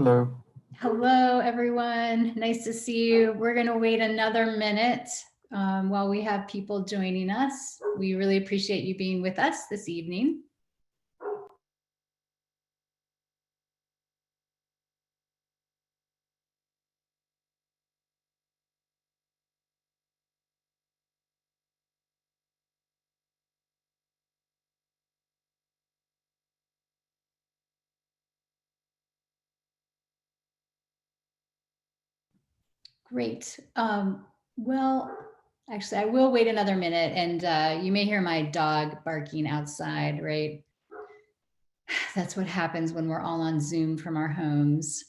Hello. Hello, everyone. Nice to see you. We're going to wait another minute while we have people joining us. We really appreciate you being with us this evening. Great. Well, actually, I will wait another minute, and you may hear my dog barking outside, right? That's what happens when we're all on Zoom from our homes.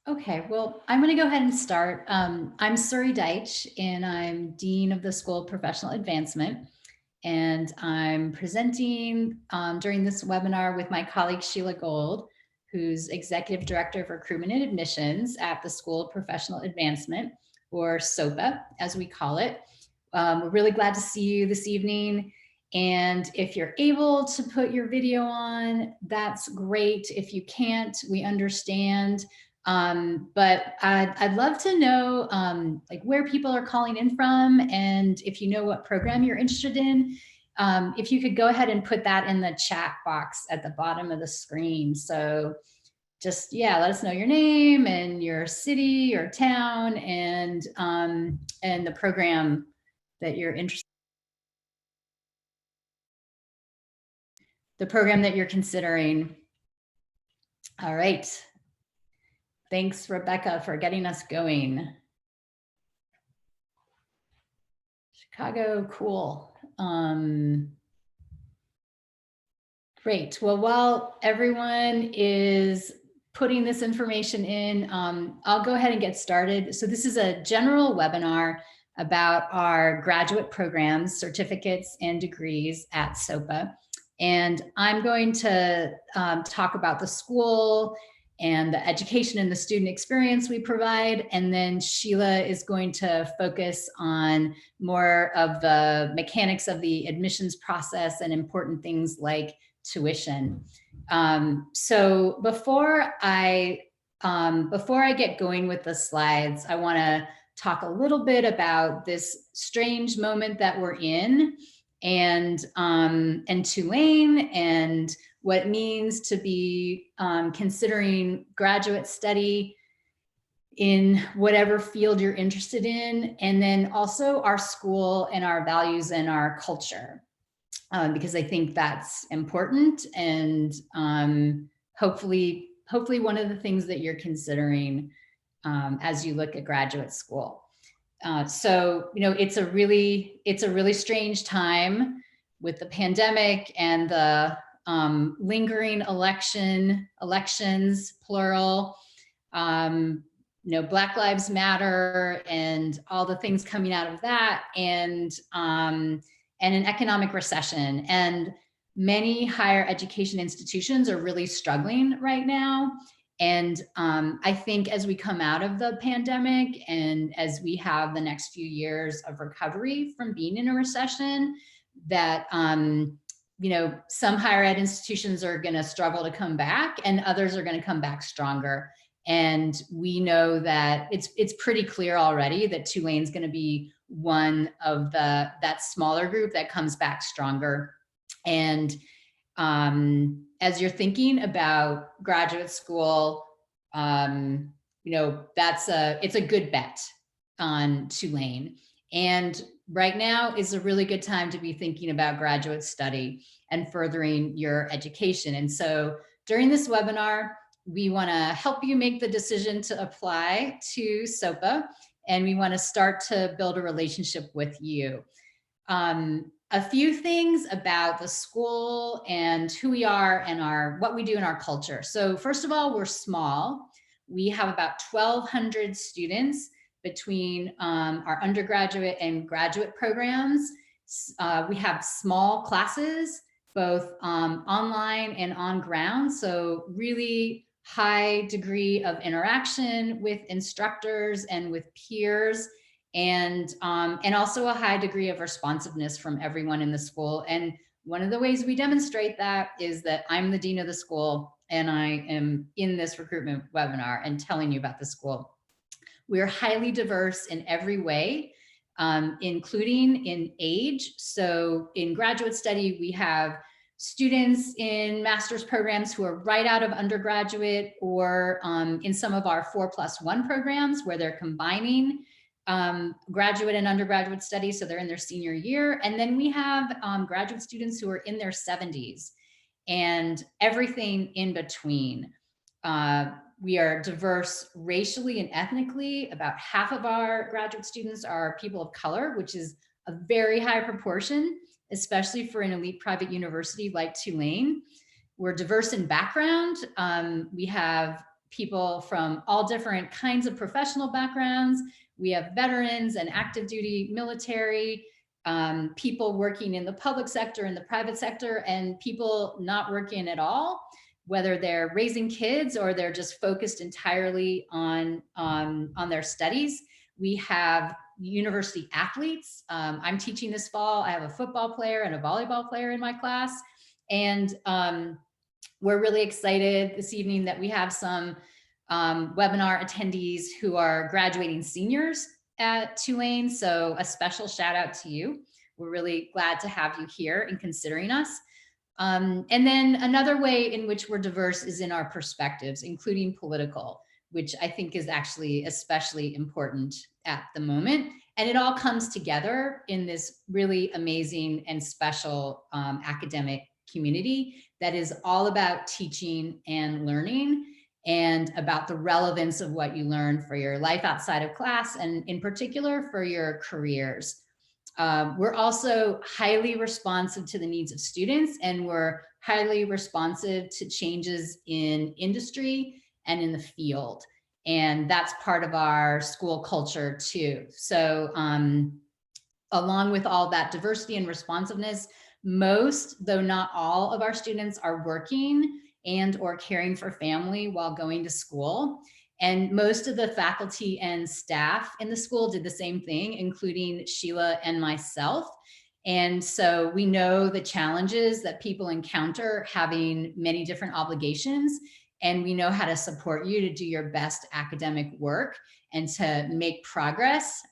Okay, well, I'm going to go ahead and start. I'm Suri Deitch, and I'm Dean of the School of Professional Advancement. And I'm presenting during this webinar with my colleague Sheila Gold, who's Executive Director of Recruitment and Admissions at the School of Professional Advancement, or SOPA, as we call it. We're really glad to see you this evening. And if you're able to put your video on, that's great. If you can't, we understand. But I'd love to know like where people are calling in from, and if you know what program you're interested in, if you could go ahead and put that in the chat box at the bottom of the screen. So just, yeah, let us know your name and your city or town and the program that you're interested in, the program that you're considering. All right. Thanks, Rebecca, for getting us going. Chicago, cool. Great. Well, while everyone is putting this information in, I'll go ahead and get started. So this is a general webinar about our graduate programs, certificates, and degrees at SOPA. And I'm going to talk about the school and the education and the student experience we provide. And then Sheila is going to focus on more of the mechanics of the admissions process and important things like tuition. So before I get going with the slides, I want to talk a little bit about this strange moment that we're in, and Tulane, and what it means to be considering graduate study in whatever field you're interested in, and then also our school and our values and our culture, because I think that's important, and hopefully one of the things that you're considering as you look at graduate school. So, you know, it's a really strange time with the pandemic and the lingering elections, plural, you know, Black Lives Matter and all the things coming out of that, and an economic recession. And many higher education institutions are really struggling right now. And I think as we come out of the pandemic and as we have the next few years of recovery from being in a recession, that you know, some higher ed institutions are going to struggle to come back, and others are going to come back stronger. And we know that it's pretty clear already that Tulane's going to be one of that smaller group that comes back stronger. And as you're thinking about graduate school, you know, it's a good bet on Tulane. And right now is a really good time to be thinking about graduate study and furthering your education. And so during this webinar, we want to help you make the decision to apply to SOPA, and we want to start to build a relationship with you. A few things about the school and who we are and what we do in our culture. So first of all, we're small. We have about 1,200 students between our undergraduate and graduate programs. We have small classes, both online and on ground. So really high degree of interaction with instructors and with peers, and also a high degree of responsiveness from everyone in the school. And one of the ways we demonstrate that is that I'm the dean of the school, and I am in this recruitment webinar and telling you about the school. We're highly diverse in every way, including in age. So in graduate study, we have students in master's programs who are right out of undergraduate, or in some of our 4+1 programs where they're combining graduate and undergraduate studies. So they're in their senior year. And then we have graduate students who are in their 70s and everything in between. We are diverse racially and ethnically. About half of our graduate students are people of color, which is a very high proportion, especially for an elite private university like Tulane. We're diverse in background. We have people from all different kinds of professional backgrounds. We have veterans and active duty military, people working in the public sector and the private sector, and people not working at all, whether they're raising kids or they're just focused entirely on their studies. We have university athletes. I'm teaching this fall. I have a football player and a volleyball player in my class. And we're really excited this evening that we have some webinar attendees who are graduating seniors at Tulane. So a special shout out to you. We're really glad to have you here and considering us. And then another way in which we're diverse is in our perspectives, including political, which I think is actually especially important at the moment. And it all comes together in this really amazing and special academic community that is all about teaching and learning, and about the relevance of what you learn for your life outside of class, and in particular for your careers. We're also highly responsive to the needs of students, and we're highly responsive to changes in industry and in the field. And that's part of our school culture too. So along with all that diversity and responsiveness, most, though not all, of our students are working and or caring for family while going to school. And most of the faculty and staff in the school did the same thing, including Sheila and myself. And so we know the challenges that people encounter having many different obligations, and we know how to support you to do your best academic work and to make progress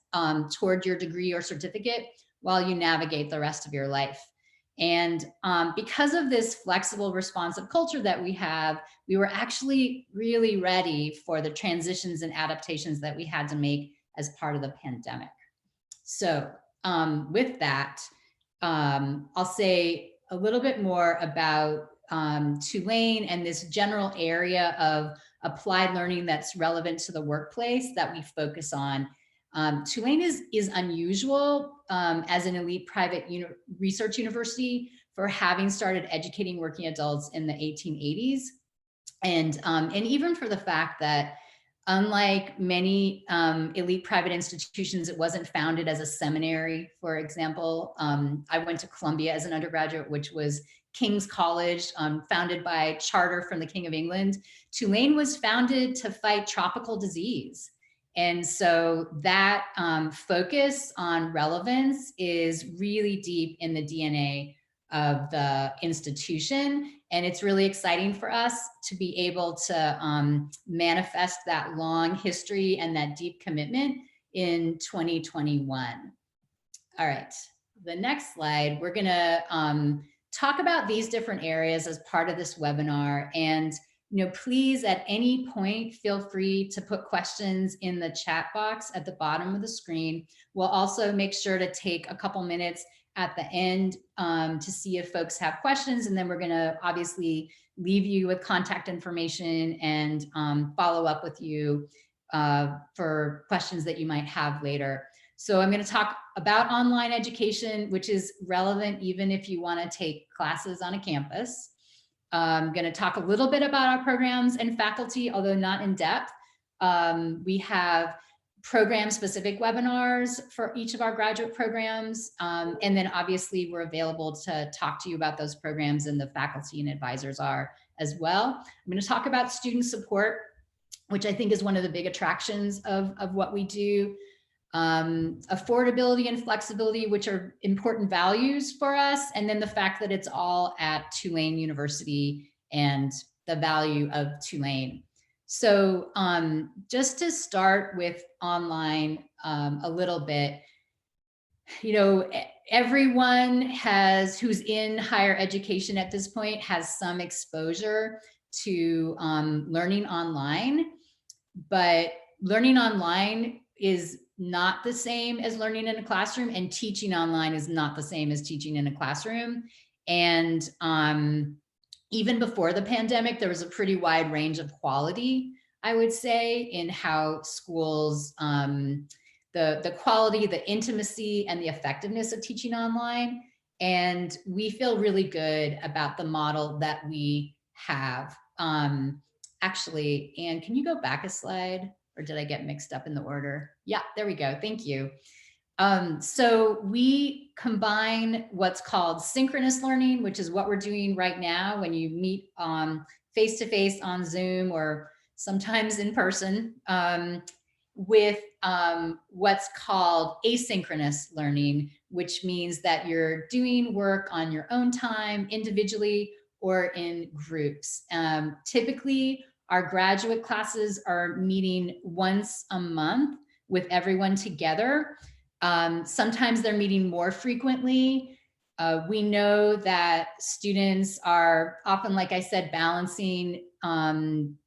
toward your degree or certificate while you navigate the rest of your life. And because of this flexible, responsive culture that we have, we were actually really ready for the transitions and adaptations that we had to make as part of the pandemic. So with that, I'll say a little bit more about Tulane and this general area of applied learning that's relevant to the workplace that we focus on. Tulane is unusual as an elite private research university for having started educating working adults in the 1880s. And even for the fact that, unlike many elite private institutions, it wasn't founded as a seminary, for example. I went to Columbia as an undergraduate, which was King's College, founded by charter from the King of England. Tulane was founded to fight tropical disease. And so that focus on relevance is really deep in the DNA of the institution. And it's really exciting for us to be able to manifest that long history and that deep commitment in 2021. All right, the next slide, we're gonna talk about these different areas as part of this webinar. And please at any point, feel free to put questions in the chat box at the bottom of the screen. We'll also make sure to take a couple minutes at the end to see if folks have questions. And then we're gonna obviously leave you with contact information and follow up with you for questions that you might have later. So I'm gonna talk about online education, which is relevant even if you wanna take classes on a campus. I'm going to talk a little bit about our programs and faculty, although not in depth. We have program-specific webinars for each of our graduate programs. And then obviously we're available to talk to you about those programs, and the faculty and advisors are as well. I'm going to talk about student support, which I think is one of the big attractions of what we do. Affordability and flexibility, which are important values for us. And then the fact that it's all at Tulane University and the value of Tulane. So just to start with online a little bit, you know, everyone who's in higher education at this point has some exposure to learning online, but learning online is not the same as learning in a classroom, and teaching online is not the same as teaching in a classroom. And even before the pandemic, there was a pretty wide range of quality, I would say, in how schools, the quality, the intimacy, and the effectiveness of teaching online. And we feel really good about the model that we have. Actually, Anne, can you go back a slide? Or did I get mixed up in the order? Yeah, there we go. Thank you. So we combine what's called synchronous learning, which is what we're doing right now when you meet face-to-face on Zoom or sometimes in person, with what's called asynchronous learning, which means that you're doing work on your own time, individually or in groups. Typically, our graduate classes are meeting once a month with everyone together. Sometimes they're meeting more frequently. We know that students are often, like I said, balancing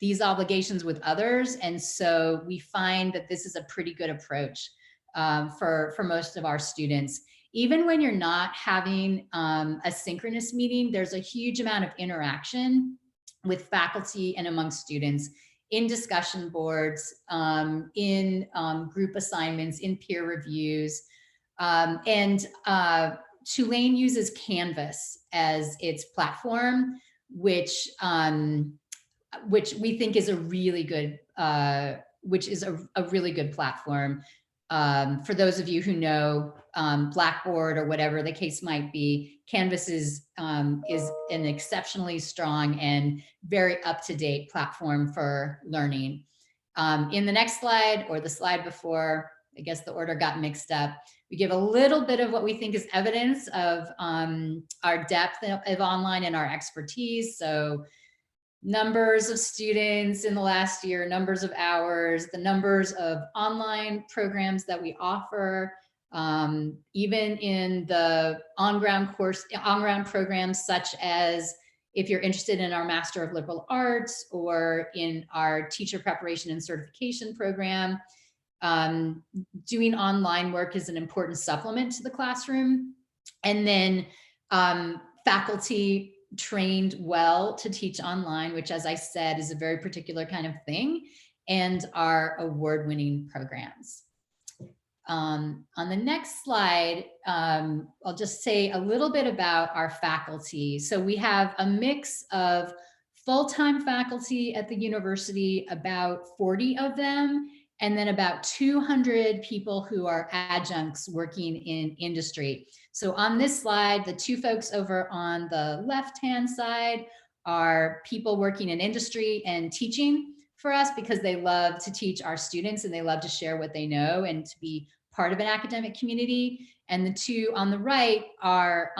these obligations with others. And so we find that this is a pretty good approach for most of our students. Even when you're not having a synchronous meeting, there's a huge amount of interaction with faculty and among students in discussion boards, in group assignments, in peer reviews. And Tulane uses Canvas as its platform, which we think is a really good, really good platform. For those of you who know Blackboard or whatever the case might be, Canvas is an exceptionally strong and very up-to-date platform for learning. In the next slide, or the slide before, I guess the order got mixed up, we give a little bit of what we think is evidence of our depth of online and our expertise. So numbers of students in the last year, numbers of hours, the numbers of online programs that we offer, even in the on-ground programs, such as if you're interested in our Master of Liberal Arts or in our teacher preparation and certification program. Doing online work is an important supplement to the classroom. And then faculty trained well to teach online, which, as I said, is a very particular kind of thing, and our award-winning programs. On the next slide, I'll just say a little bit about our faculty. So we have a mix of full-time faculty at the university, about 40 of them, and then about 200 people who are adjuncts working in industry. So on this slide, the two folks over on the left-hand side are people working in industry and teaching for us because they love to teach our students and they love to share what they know and to be part of an academic community. And the two on the right are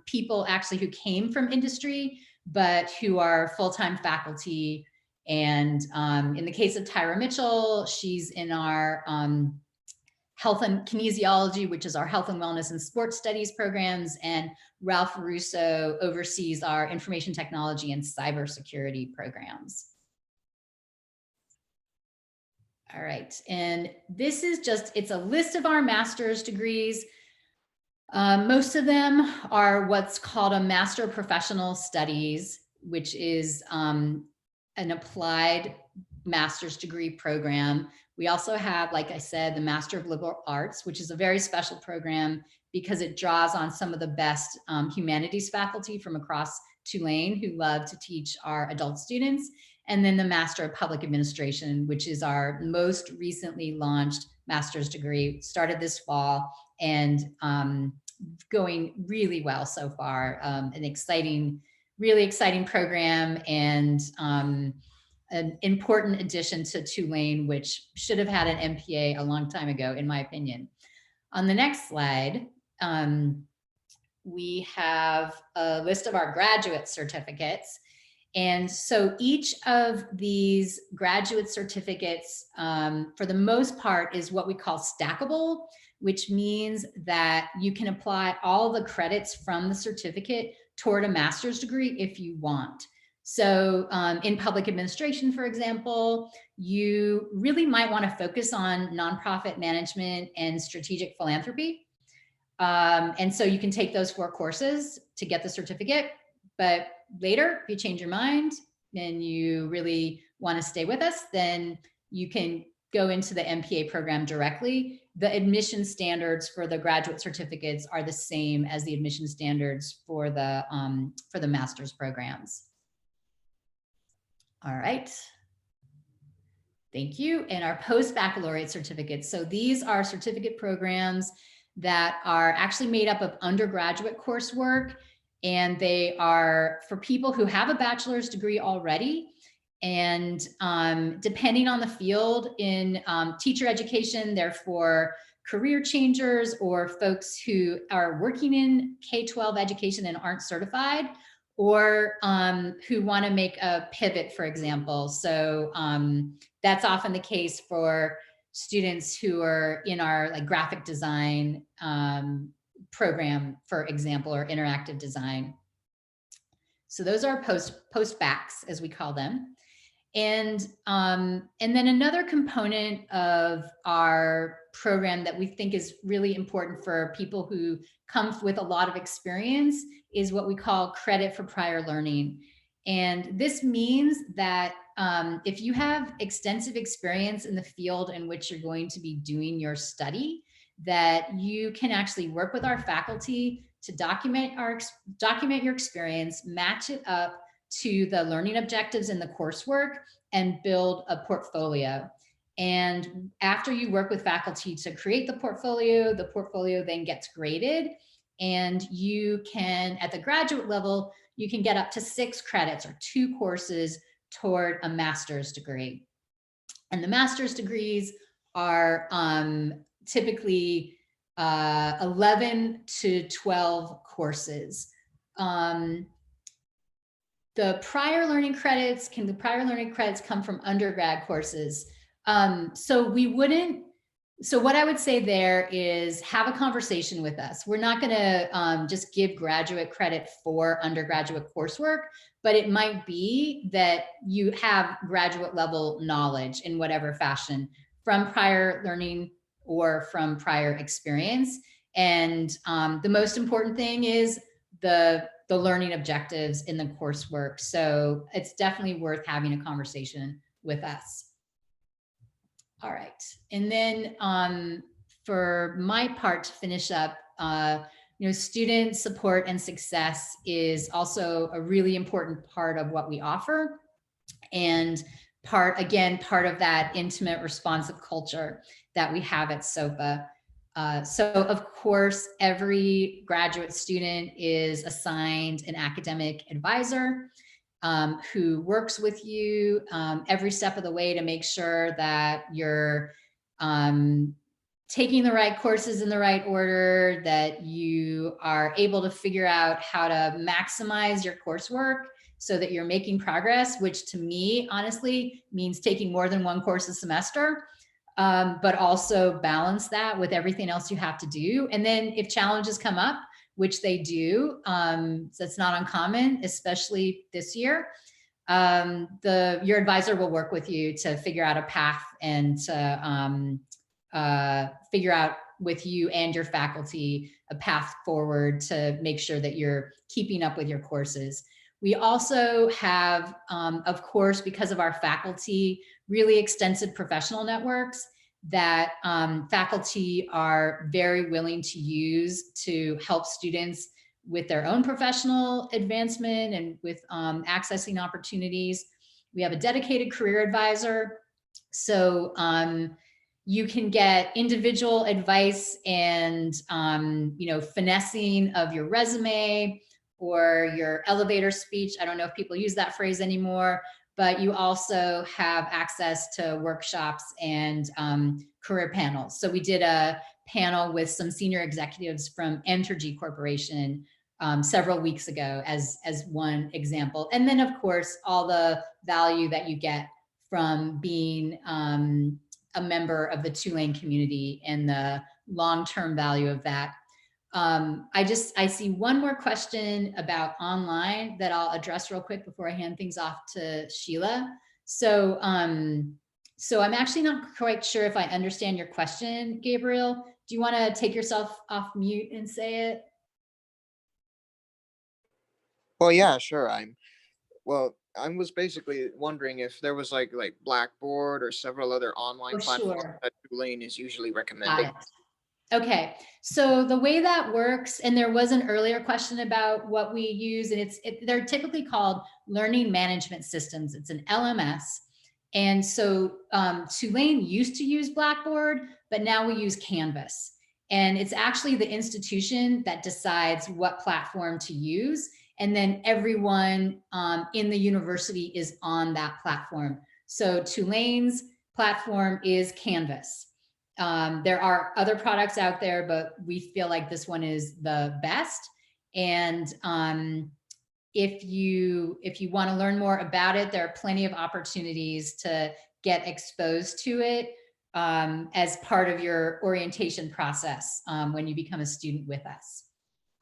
people actually who came from industry, but who are full-time faculty. And in the case of Tyra Mitchell, she's in our health and kinesiology, which is our health and wellness and sports studies programs. And Ralph Russo oversees our information technology and cybersecurity programs. All right, and this is it's a list of our master's degrees. Most of them are what's called a Master of Professional Studies, which is an applied master's degree program. We also have, like I said, the Master of Liberal Arts, which is a very special program because it draws on some of the best humanities faculty from across Tulane who love to teach our adult students. And then the Master of Public Administration, which is our most recently launched master's degree, started this fall and going really well so far. An exciting really exciting program and an important addition to Tulane, which should have had an MPA a long time ago, in my opinion. On the next slide, we have a list of our graduate certificates. And so each of these graduate certificates, for the most part, is what we call stackable, which means that you can apply all the credits from the certificate toward a master's degree if you want. So in public administration, for example, you really might want to focus on nonprofit management and strategic philanthropy. And so you can take those 4 courses to get the certificate. But later, if you change your mind and you really want to stay with us, then you can go into the MPA program directly. The admission standards for the graduate certificates are the same as the admission standards for the master's programs. All right. Thank you. And our post-baccalaureate certificates. So these are certificate programs that are actually made up of undergraduate coursework, and they are for people who have a bachelor's degree already. And depending on the field in teacher education, they're for career changers or folks who are working in K-12 education and aren't certified, or who want to make a pivot, for example. So that's often the case for students who are in our like graphic design program, for example, or interactive design. So those are post-baccs, as we call them. And then another component of our program that we think is really important for people who come with a lot of experience is what we call credit for prior learning. And this means that if you have extensive experience in the field in which you're going to be doing your study, that you can actually work with our faculty to document your experience, match it up to the learning objectives in the coursework, and build a portfolio. And after you work with faculty to create the portfolio then gets graded, and you can, at the graduate level, you can get up to 6 credits or 2 courses toward a master's degree. And the master's degrees are typically 11 to 12 courses. The prior learning credits come from undergrad courses. So what I would say there is have a conversation with us. We're not going to just give graduate credit for undergraduate coursework, but it might be that you have graduate level knowledge in whatever fashion from prior learning or from prior experience. And the most important thing is the learning objectives in the coursework. So it's definitely worth having a conversation with us. All right. And then for my part to finish up, student support and success is also a really important part of what we offer. And part of that intimate, responsive culture that we have at SOPA. So of course, every graduate student is assigned an academic advisor who works with you every step of the way to make sure that you're taking the right courses in the right order, that you are able to figure out how to maximize your coursework so that you're making progress, which to me, honestly, means taking more than 1 course a semester. But also balance that with everything else you have to do. And then if challenges come up, which they do, that's not uncommon, especially this year, your advisor will work with you to figure out a path and to figure out with you and your faculty a path forward to make sure that you're keeping up with your courses. We also have, of course, because of our faculty, really extensive professional networks that faculty are very willing to use to help students with their own professional advancement and with accessing opportunities. We have a dedicated career advisor. So you can get individual advice and finessing of your resume, or your elevator speech. I don't know if people use that phrase anymore, but you also have access to workshops and career panels. So we did a panel with some senior executives from Entergy Corporation several weeks ago as one example. And then of course, all the value that you get from being a member of the Tulane community and the long-term value of that. I see one more question about online that I'll address real quick before I hand things off to Sheila. So, so I'm actually not quite sure if I understand your question, Gabriel. Do you want to take yourself off mute and say it? Well, yeah, sure. I was basically wondering if there was like Blackboard or several other online Oh, platforms sure. that Tulane is usually Got recommending. it. Okay, so the way that works, and there was an earlier question about what we use, and they're typically called learning management systems. It's an LMS. And so Tulane used to use Blackboard, but now we use Canvas. And it's actually the institution that decides what platform to use. And then everyone in the university is on that platform. So Tulane's platform is Canvas. There are other products out there, but we feel like this one is the best. And if you want to learn more about it, there are plenty of opportunities to get exposed to it as part of your orientation process when you become a student with us.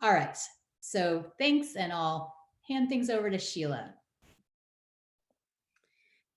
All right, so thanks, and I'll hand things over to Sheila.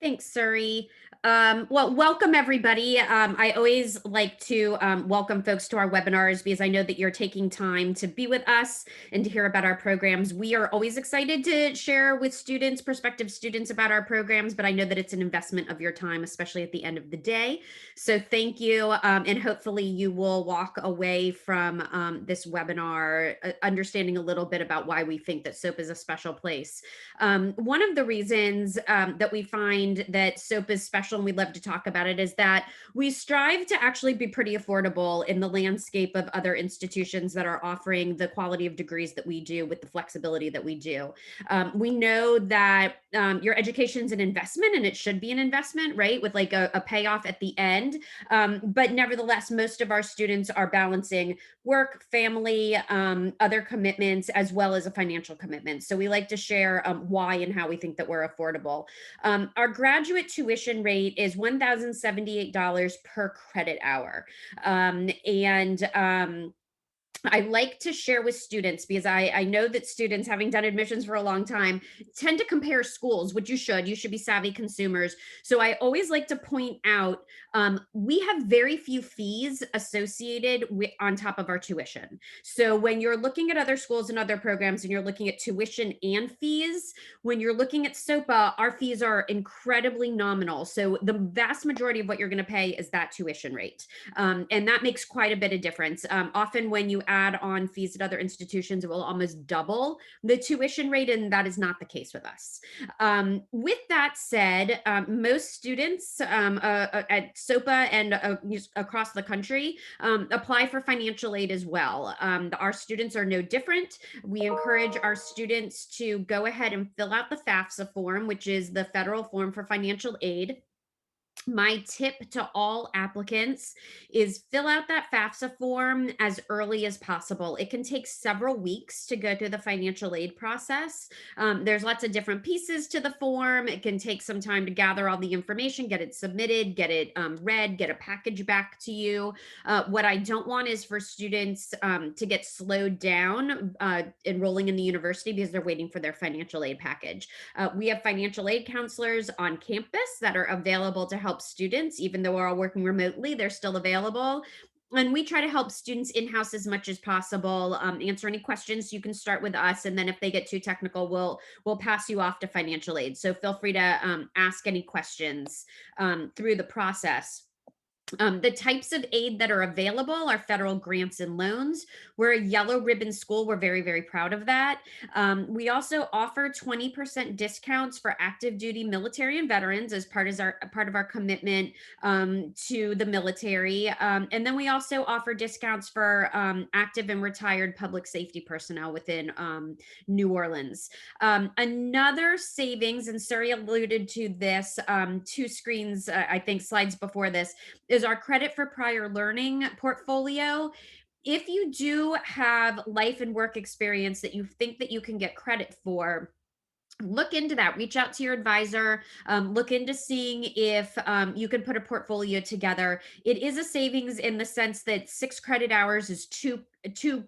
Thanks, Suri. Well, welcome everybody. I always like to welcome folks to our webinars because I know that you're taking time to be with us and to hear about our programs. We are always excited to share with students, prospective students, about our programs, but I know that it's an investment of your time, especially at the end of the day. So thank you, and hopefully you will walk away from this webinar understanding a little bit about why we think that SOPA is a special place. One of the reasons that we find that SOPA is special, and we'd love to talk about it, is that we strive to actually be pretty affordable in the landscape of other institutions that are offering the quality of degrees that we do with the flexibility that we do. We know that your education is an investment, and it should be an investment, right? With like a payoff at the end. But nevertheless, most of our students are balancing work, family, other commitments, as well as a financial commitment. So we like to share why and how we think that we're affordable. Our graduate tuition rate is $1,078 per credit hour. I like to share with students, because I know that students, having done admissions for a long time, tend to compare schools, which you should be savvy consumers. So I always like to point out, we have very few fees associated on top of our tuition. So when you're looking at other schools and other programs and you're looking at tuition and fees, when you're looking at SOPA, our fees are incredibly nominal. So the vast majority of what you're going to pay is that tuition rate. And that makes quite a bit of difference. Often when you add on fees at other institutions, it will almost double the tuition rate, and that is not the case with us. With that said, most students at SOPA and across the country apply for financial aid as well. Our students are no different. We encourage our students to go ahead and fill out the FAFSA form, which is the federal form for financial aid. My tip to all applicants is fill out that FAFSA form as early as possible. It can take several weeks to go through the financial aid process. There's lots of different pieces to the form. It can take some time to gather all the information, get it submitted, get it read, get a package back to you. What I don't want is for students to get slowed down enrolling in the university because they're waiting for their financial aid package. We have financial aid counselors on campus that are available to help students. Even though we're all working remotely, they're still available. And we try to help students in-house as much as possible, answer any questions. You can start with us, and then if they get too technical, we'll pass you off to financial aid. So feel free to ask any questions through the process. The types of aid that are available are federal grants and loans. We're a yellow ribbon school. We're very, very proud of that. We also offer 20% discounts for active duty military and veterans as part of our commitment to the military. And then we also offer discounts for active and retired public safety personnel within New Orleans. Another savings, and Suri alluded to this 2 screens, I think slides before this, is our credit for prior learning portfolio. If you do have life and work experience that you think that you can get credit for, look into that. Reach out to your advisor. Look into seeing if you can put a portfolio together. It is a savings in the sense that 6 credit hours is two actual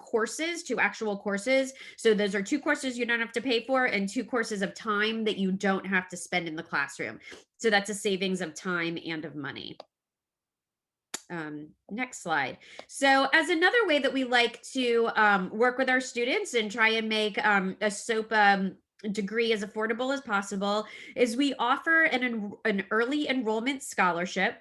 courses. So those are 2 courses you don't have to pay for, and 2 courses of time that you don't have to spend in the classroom. So that's a savings of time and of money. Next slide. So as another way that we like to work with our students and try and make a SOPA degree as affordable as possible is we offer an early enrollment scholarship.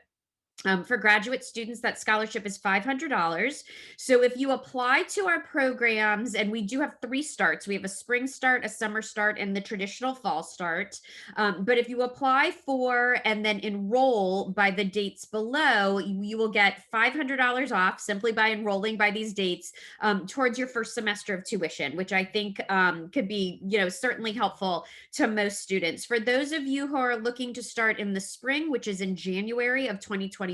For graduate students, that scholarship is $500. So if you apply to our programs, and we do have 3 starts, we have a spring start, a summer start, and the traditional fall start. But if you apply for and then enroll by the dates below, you will get $500 off simply by enrolling by these dates towards your first semester of tuition, which I think could be, certainly helpful to most students. For those of you who are looking to start in the spring, which is in January of 2021,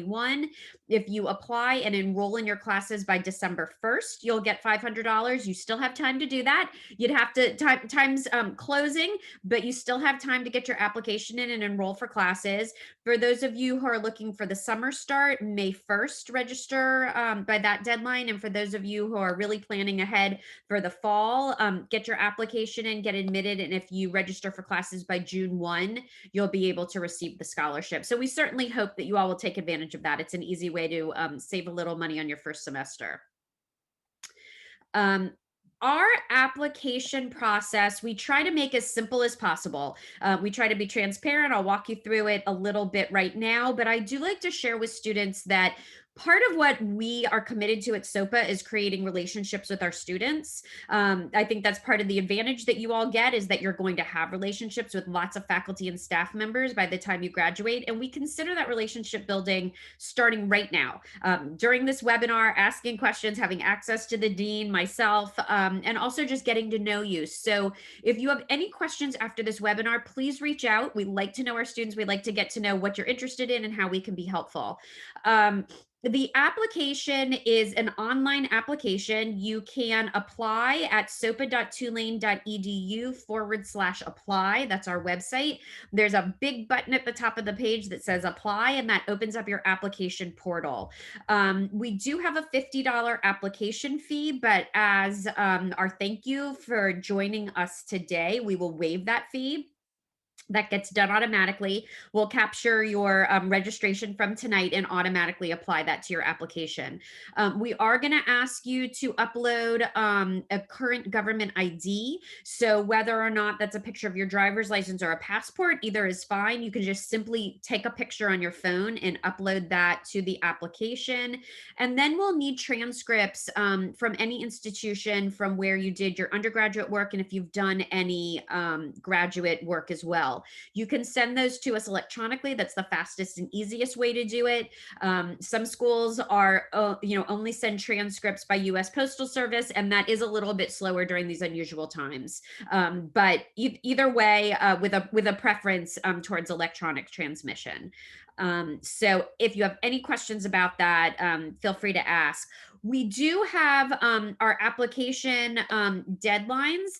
if you apply and enroll in your classes by December 1st, you'll get $500. You still have time to do that. You'd have to time's closing, but you still have time to get your application in and enroll for classes. For those of you who are looking for the summer start, May 1st, register by that deadline. And for those of you who are really planning ahead for the fall, get your application in, get admitted. And if you register for classes by June 1, you'll be able to receive the scholarship. So we certainly hope that you all will take advantage of that. It's an easy way to save a little money on your first semester. Our application process, we try to make as simple as possible. We try to be transparent. I'll walk you through it a little bit right now, but I do like to share with students that part of what we are committed to at SOPA is creating relationships with our students. I think that's part of the advantage that you all get, is that you're going to have relationships with lots of faculty and staff members by the time you graduate. And we consider that relationship building starting right now. During this webinar, asking questions, having access to the dean, myself, and also just getting to know you. So if you have any questions after this webinar, please reach out. We like to know our students. We like to get to know what you're interested in and how we can be helpful. The application is an online application. You can apply at sopa.tulane.edu/apply. That's our website. There's a big button at the top of the page that says apply, and that opens up your application portal. We do have a $50 application fee, but as our thank you for joining us today, we will waive that fee. That gets done automatically. We'll capture your registration from tonight and automatically apply that to your application. We are going to ask you to upload a current government ID. So whether or not that's a picture of your driver's license or a passport, either is fine. You can just simply take a picture on your phone and upload that to the application. And then we'll need transcripts from any institution from where you did your undergraduate work, and if you've done any graduate work as well. You can send those to us electronically. That's the fastest and easiest way to do it. Some schools are, only send transcripts by U.S. Postal Service, and that is a little bit slower during these unusual times. But either way, with a preference towards electronic transmission. So if you have any questions about that, feel free to ask. We do have our application deadlines.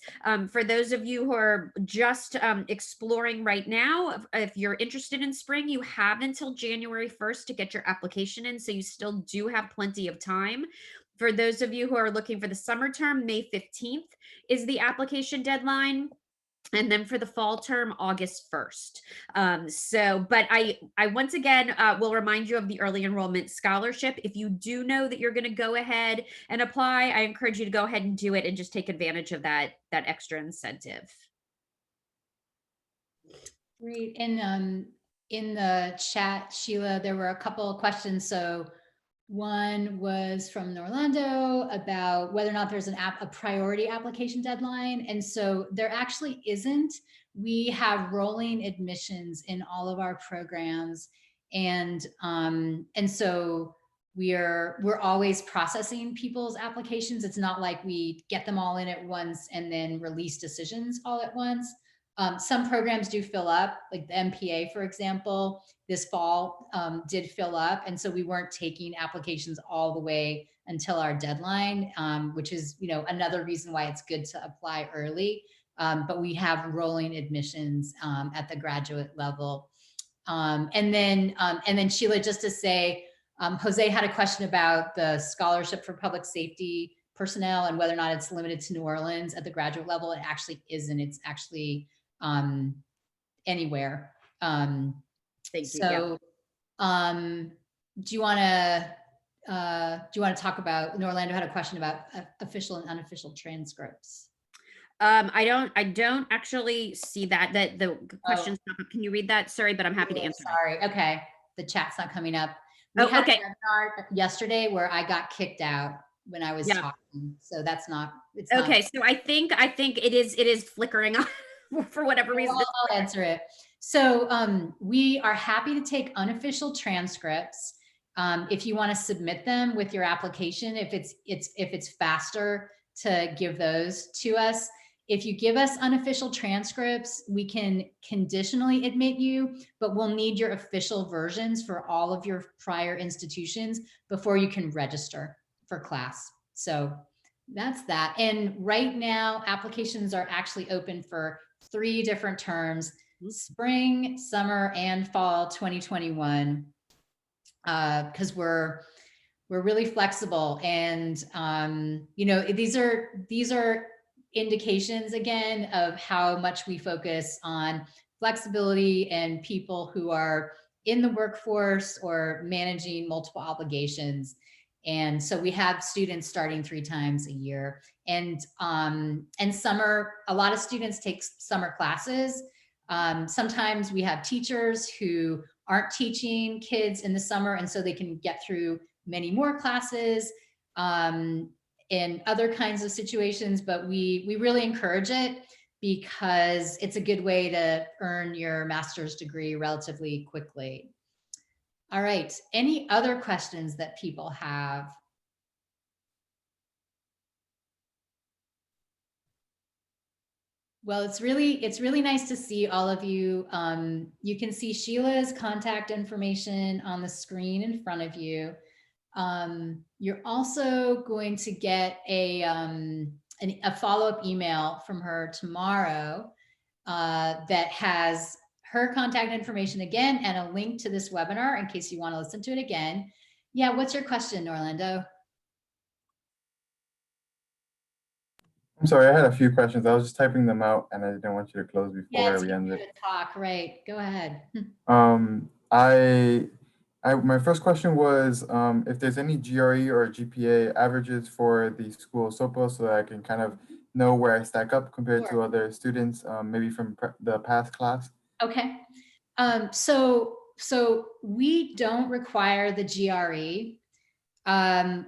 For those of you who are just exploring right now, if you're interested in spring, you have until January 1st to get your application in, so you still do have plenty of time. For those of you who are looking for the summer term, May 15th is the application deadline. And then for the fall term, August 1st. But I once again will remind you of the early enrollment scholarship. If you do know that you're going to go ahead and apply, I encourage you to go ahead and do it and just take advantage of that extra incentive. Great. And in the chat, Sheila, there were a couple of questions. So one was from Norlando about whether or not there's a priority application deadline. And so there actually isn't. We have rolling admissions in all of our programs. And so we're always processing people's applications. It's not like we get them all in at once and then release decisions all at once. Some programs do fill up, like the MPA, for example, this fall did fill up. And so we weren't taking applications all the way until our deadline, which is, another reason why it's good to apply early. But we have rolling admissions at the graduate level. And then Sheila, just to say, Jose had a question about the scholarship for public safety personnel and whether or not it's limited to New Orleans at the graduate level. It actually isn't. It's actually anywhere. Thank you. So, do you want to talk about? Orlando had a question about official and unofficial transcripts. I don't actually see that the question's not up. Can you read that? Sorry, but I'm happy to answer. Sorry. Okay. The chat's not coming up. We had a webinar yesterday where I got kicked out when I was talking. So that's not, it's okay. Not. So I think it is flickering on for whatever reason. I'll answer it. So we are happy to take unofficial transcripts. If you want to submit them with your application, if it's faster to give those to us. If you give us unofficial transcripts, we can conditionally admit you, but we'll need your official versions for all of your prior institutions before you can register for class. So that's that. And right now, applications are actually open for 3 different terms: spring, summer, and fall 2021, because we're really flexible. And these are indications again of how much we focus on flexibility and people who are in the workforce or managing multiple obligations. And so we have students starting 3 times a year. And summer, a lot of students take summer classes. Sometimes we have teachers who aren't teaching kids in the summer, and so they can get through many more classes in other kinds of situations. But we really encourage it because it's a good way to earn your master's degree relatively quickly. All right, any other questions that people have? Well, it's really nice to see all of you. You can see Sheila's contact information on the screen in front of you. You're also going to get a follow-up email from her tomorrow that has her contact information again and a link to this webinar in case you want to listen to it again. Yeah, what's your question, Orlando? I'm sorry, I had a few questions. I was just typing them out and I didn't want you to close before we ended. Talk, right, go ahead. My first question was if there's any GRE or GPA averages for the school SOPA so that I can kind of know where I stack up compared to other students, maybe from the past class. Okay, so we don't require the GRE.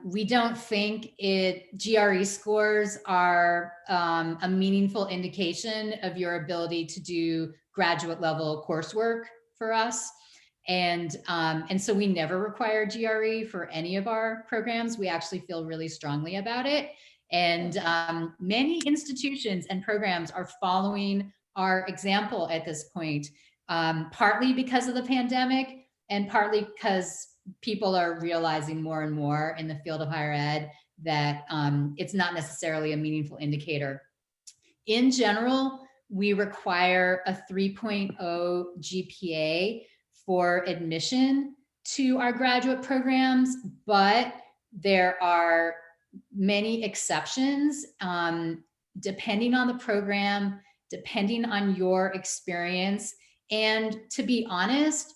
We don't think GRE scores are a meaningful indication of your ability to do graduate level coursework for us. And so we never require GRE for any of our programs. We actually feel really strongly about it. And many institutions and programs are following our example at this point, partly because of the pandemic and partly because people are realizing more and more in the field of higher ed that it's not necessarily a meaningful indicator. In general, we require a 3.0 GPA for admission to our graduate programs, but there are many exceptions depending on the program, depending on your experience. And to be honest,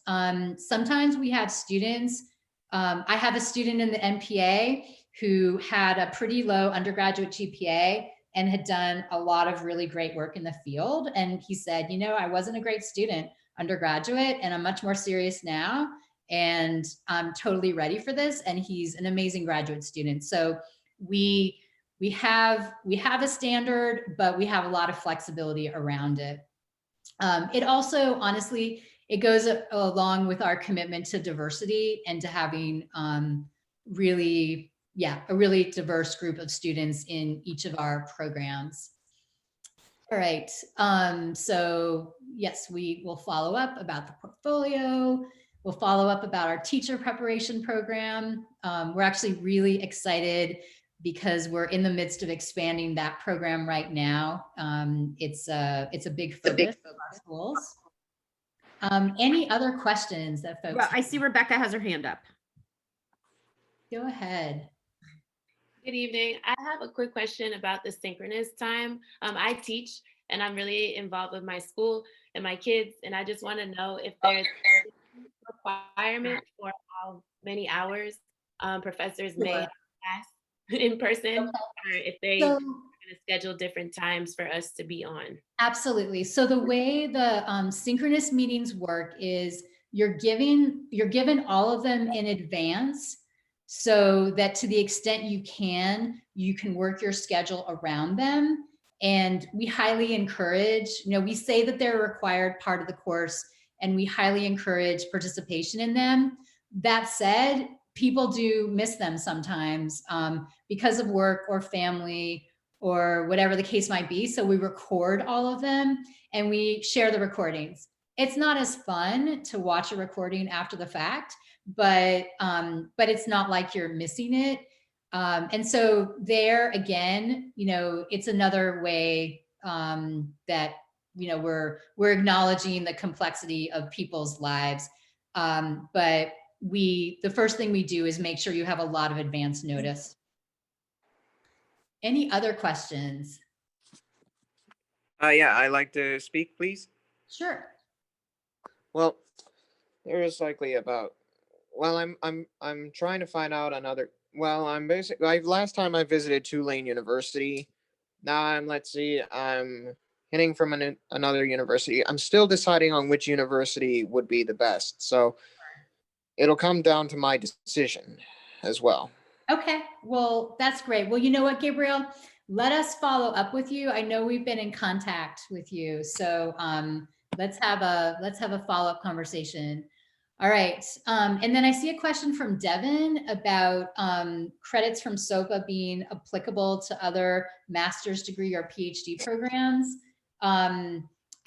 sometimes we have students, I have a student in the MPA who had a pretty low undergraduate GPA and had done a lot of really great work in the field. And he said, I wasn't a great student. undergraduate, and I'm much more serious now. And I'm totally ready for this. And he's an amazing graduate student. So we have a standard, but we have a lot of flexibility around it. It also, honestly, it goes along with our commitment to diversity and to having a really diverse group of students in each of our programs. All right, so yes, we will follow up about the portfolio. We'll follow up about our teacher preparation program. We're actually really excited because we're in the midst of expanding that program right now. It's a big focus of our schools. Any other questions that folks? Well, I see Rebecca has her hand up. Go ahead. Good evening. I have a quick question about the synchronous time. I teach and I'm really involved with my school and my kids, and I just want to know if there's a requirement for how many hours professors may have class in person, or if they are going to schedule different times for us to be on. Absolutely. So the way the synchronous meetings work is you're given all of them in advance, so that to the extent you can work your schedule around them. And we highly encourage, we say that they're a required part of the course, and we highly encourage participation in them. That said, people do miss them sometimes because of work or family or whatever the case might be. So we record all of them and we share the recordings. It's not as fun to watch a recording after the fact, but it's not like you're missing it. And so there again, it's another way that, we're acknowledging the complexity of people's lives. But the first thing we do is make sure you have a lot of advance notice. Any other questions? Yeah, I'd like to speak, please. Sure. Well, there is likely about. Well, I'm trying to find out another. Well, I'm basically. Last time I visited Tulane University. Now I'm hitting from another university. I'm still deciding on which university would be the best. So it'll come down to my decision as well. Okay, well, that's great. Well, you know what, Gabriel? Let us follow up with you. I know we've been in contact with you, so let's have a follow-up conversation. All right, and then I see a question from Devin about credits from SOPA being applicable to other master's degree or PhD programs. I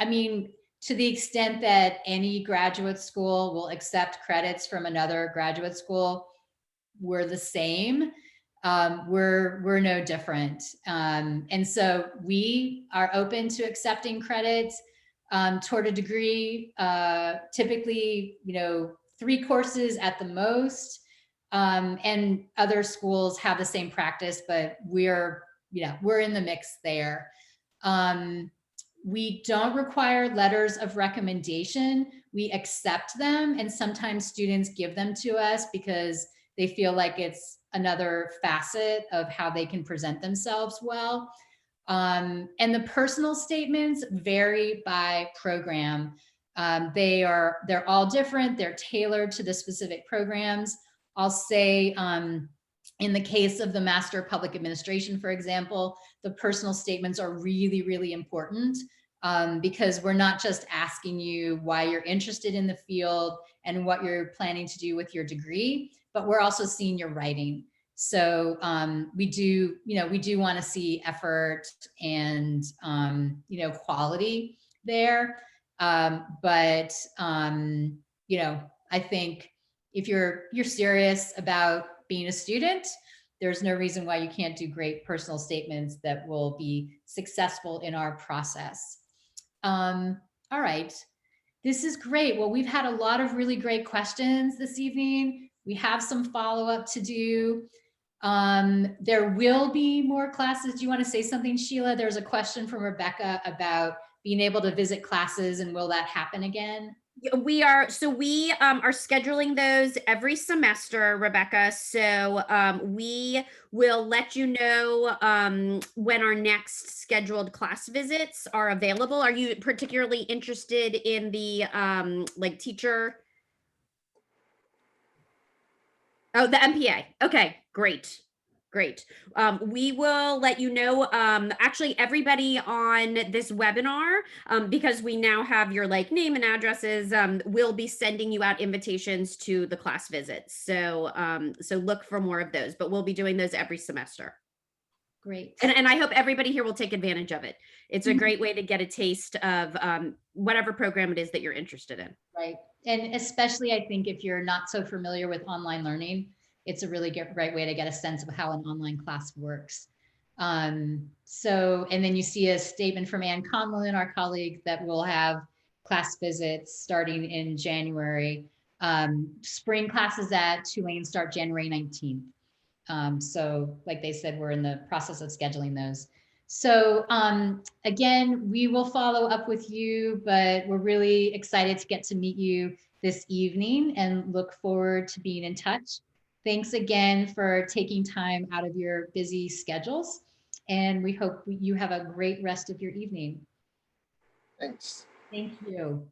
mean, to the extent that any graduate school will accept credits from another graduate school, we're the same. We're no different. And so we are open to accepting credits toward a degree, typically, 3 courses at the most. And other schools have the same practice, but we're in the mix there. We don't require letters of recommendation. We accept them, and sometimes students give them to us because they feel like it's another facet of how they can present themselves well. And the personal statements vary by program. They're all different. They're tailored to the specific programs. I'll say in the case of the Master of Public Administration, for example, the personal statements are really, really important because we're not just asking you why you're interested in the field and what you're planning to do with your degree, but we're also seeing your writing. So we do want to see effort and quality there. But I think if you're serious about being a student, there's no reason why you can't do great personal statements that will be successful in our process. All right, this is great. Well, we've had a lot of really great questions this evening. We have some follow-up to do. There will be more classes. Do you want to say something, Sheila? There's a question from Rebecca about being able to visit classes, and will that happen again? We are scheduling those every semester, Rebecca. So we will let you know when our next scheduled class visits are available. Are you particularly interested in the like teacher? Oh, the MPA. Okay, great. Great. We will let you know, actually everybody on this webinar, because we now have your like name and addresses, we'll be sending you out invitations to the class visits. So, so look for more of those, but we'll be doing those every semester. Great. And I hope everybody here will take advantage of it. It's a great way to get a taste of whatever program it is that you're interested in. Right. And especially, I think if you're not so familiar with online learning, it's a really great way to get a sense of how an online class works. So, and then you see a statement from Ann Conlon, our colleague, that we'll have class visits starting in January. Spring classes at Tulane start January 19th. So like they said, we're in the process of scheduling those. So again, we will follow up with you, but we're really excited to get to meet you this evening and look forward to being in touch. Thanks again for taking time out of your busy schedules. And we hope you have a great rest of your evening. Thanks. Thank you.